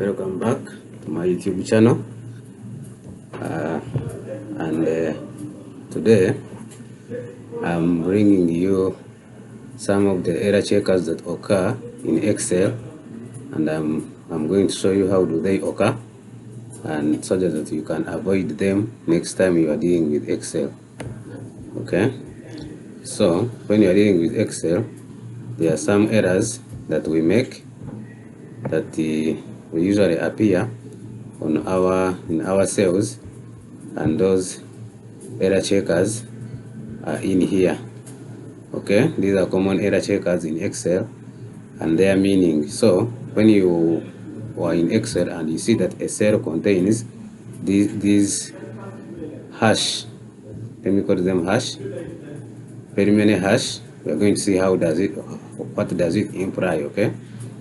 Welcome back to my YouTube channel. Today I'm bringing you some of the error checkers that occur in Excel, and I'm going to show you how do they occur, and so that you can avoid them next time you are dealing with Excel. Okay, so when you are dealing with Excel, there are some errors that we make that will usually appear on in our cells, and those error checkers are in here. Okay, these are common error checkers in Excel and their meaning. So when you are in Excel and you see that a cell contains these hash, let me call them hash, very many hash, we are going to see what does it imply. Okay,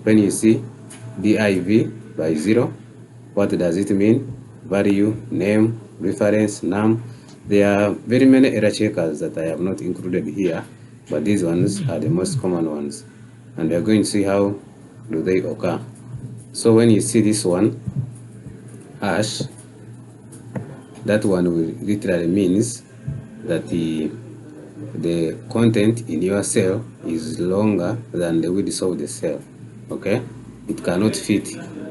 when you see div by 0, what does it mean? Value, name, reference, num. There are very many error checkers that I have not included here, but these ones are the most common ones, and we are going to see how do they occur. So when you see this one, hash, that one will literally means that the content in your cell is longer than the width of the cell. Okay, it cannot fit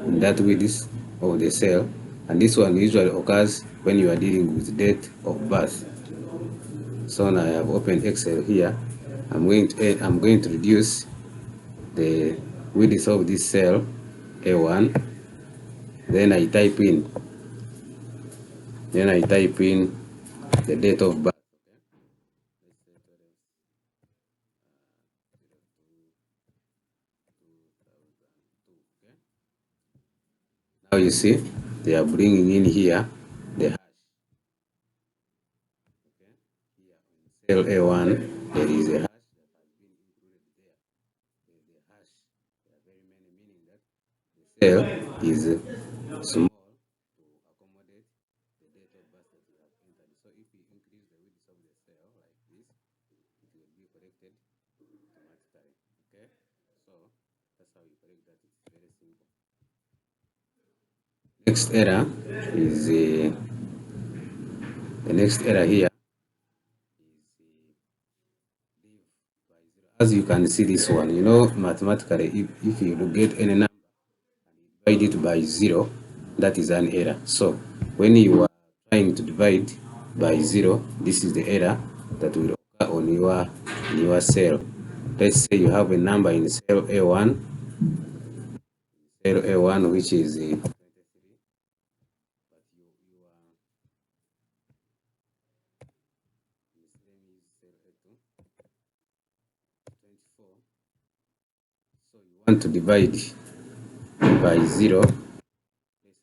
in that width of the cell, and this one usually occurs when you are dealing with date of birth. So now I have opened Excel here. I'm going to reduce the width of this cell A1. Then I type in the date of birth. Now you see they are bringing in here the hash. Cell A1, there is a hash that has been included there. The hash, there are very many, meaning that the cell is small to accommodate the date of birth that you have entered. So if you increase the width of the cell like this, it will be corrected automatically. Okay, so that's how you correct that. It's very simple. Next error is the next error here. As you can see this one, mathematically, if you get any number and divide it by 0, that is an error. So when you are trying to divide by 0, this is the error that will occur on your cell. Let's say you have a number in cell A1, which is 23, but you are cell A2, 24. So you want to divide by 0.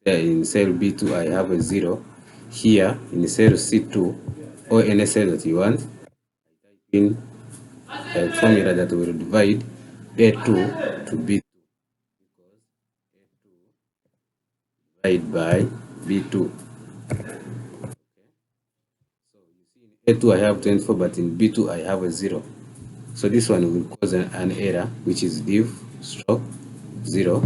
In cell B2 I have a 0. Here in cell C2 or any cell that you want, I type in a formula that will divide A2 to B2, because A2 divided by B2. So you see in A2 I have 24, but in B2 I have a 0. So this one will cause an error, which is div stroke 0,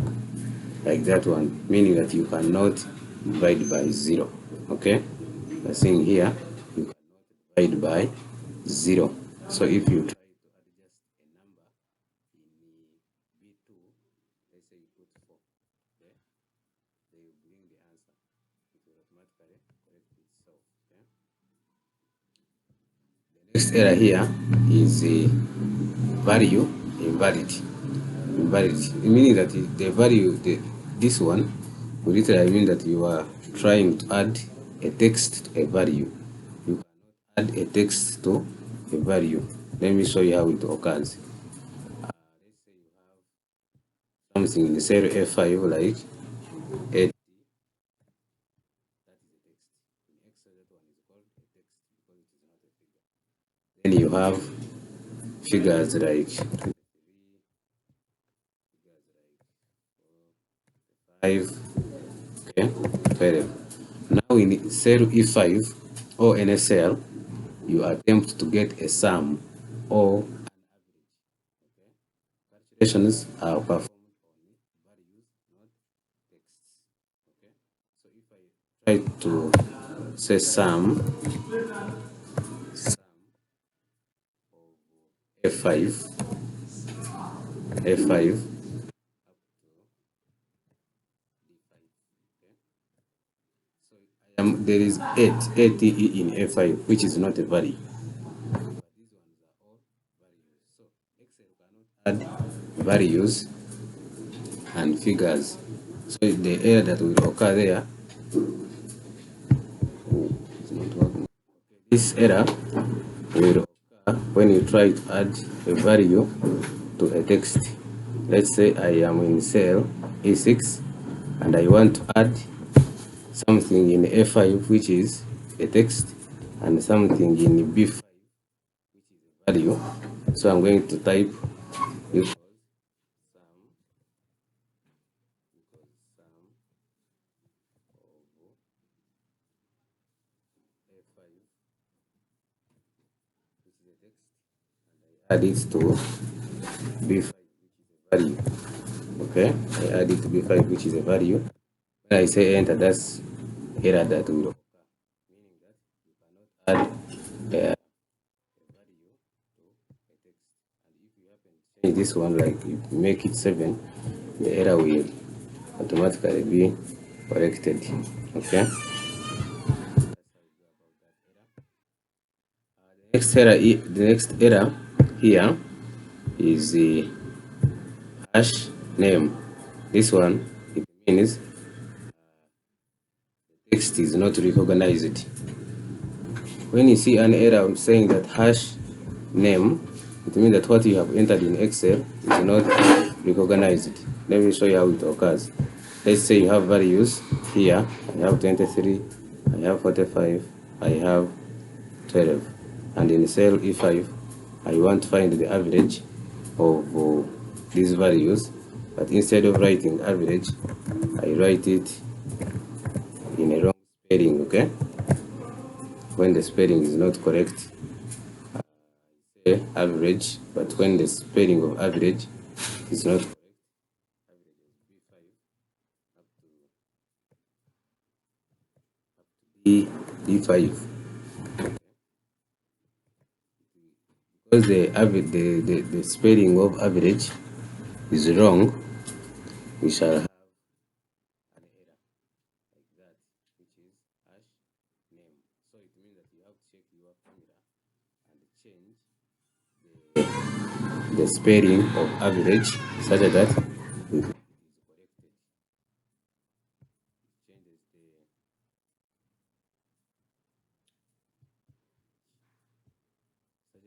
like that one, meaning that you cannot divide by 0. Okay, we're saying here you cannot divide by 0. So if you try to adjust a number in B2, let's say you put 4, okay, they will bring the answer. It will automatically correct itself. Okay? The next error here is a value invalid. Meaning that the value, this one will literally mean that you are trying to add a text to a value. You cannot add a text to a value. Let me show you how it occurs. Let's say you have something in the cell A5 like 80. That is a text. In Excel, that one is called a text because it is not a figure. Then you have figures like 5. Okay, 12. Now in cell E5 or any cell, you attempt to get a sum or an average. Okay? Calculations are performed on values, not texts. Okay, so if I try to say sum of F5 there is 8 in F5, which is not a value. These ones are all values. So Excel cannot add values and figures. So the error that will occur there, it's not working. This error will occur when you try to add a value to a text. Let's say I am in cell E6 and I want to add something in A5, which is a text, and something in B5, which is a value. So I'm going to type equals sum of A5, which is a text, and I add it to B5, which is a value. Okay, I add it to B5, which is a value. When I say enter, that's error that will occur, meaning that you cannot add a value to a text. And if you happen to change this one, like you make it 7, the error will automatically be corrected. Okay. The next error here is the hash name. This one, it means text is not recognized. When you see an error saying that hash name, it means that what you have entered in Excel is not recognized. Let me show you how it occurs. Let's say you have values here. I have 23, I have 45, I have 12, and in cell E5 I want to find the average of these values, but instead of writing average, I write it in a wrong spelling. Okay, when the spelling is not correct, I say average, but when the spelling of average is not correct, average is B5 up to D5. Because the spelling of average is wrong, we shall have an error like that, which is hash name. So it means that you have to check your camera and change the spelling of average such that it is corrected. It changes such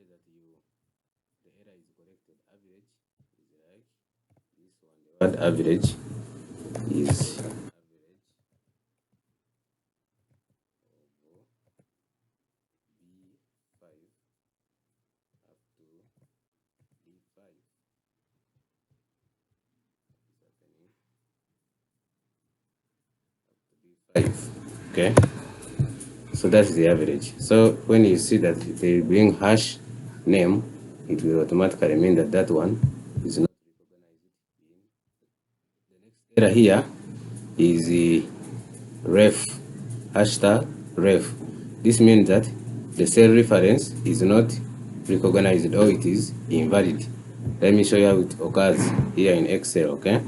that the error is corrected. Average is like this one. The word average is average of B5 up to D5. Is happening up to B5. Okay, so that's the average. So when you see that they bring hash name, it will automatically mean that that one is not recognized. The next error here is the ref, hashtag ref. This means that the cell reference is not recognized or it is invalid. Let me show you how it occurs here in Excel. Okay,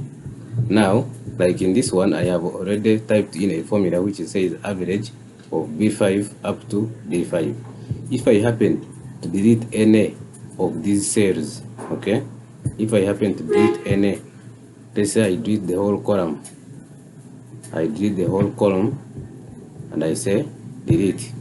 now like in this one, I have already typed in a formula which says average of B5 up to D5. If I happen to delete any of these cells, okay, if I happen to delete any, let's say I delete the whole column, and I say delete.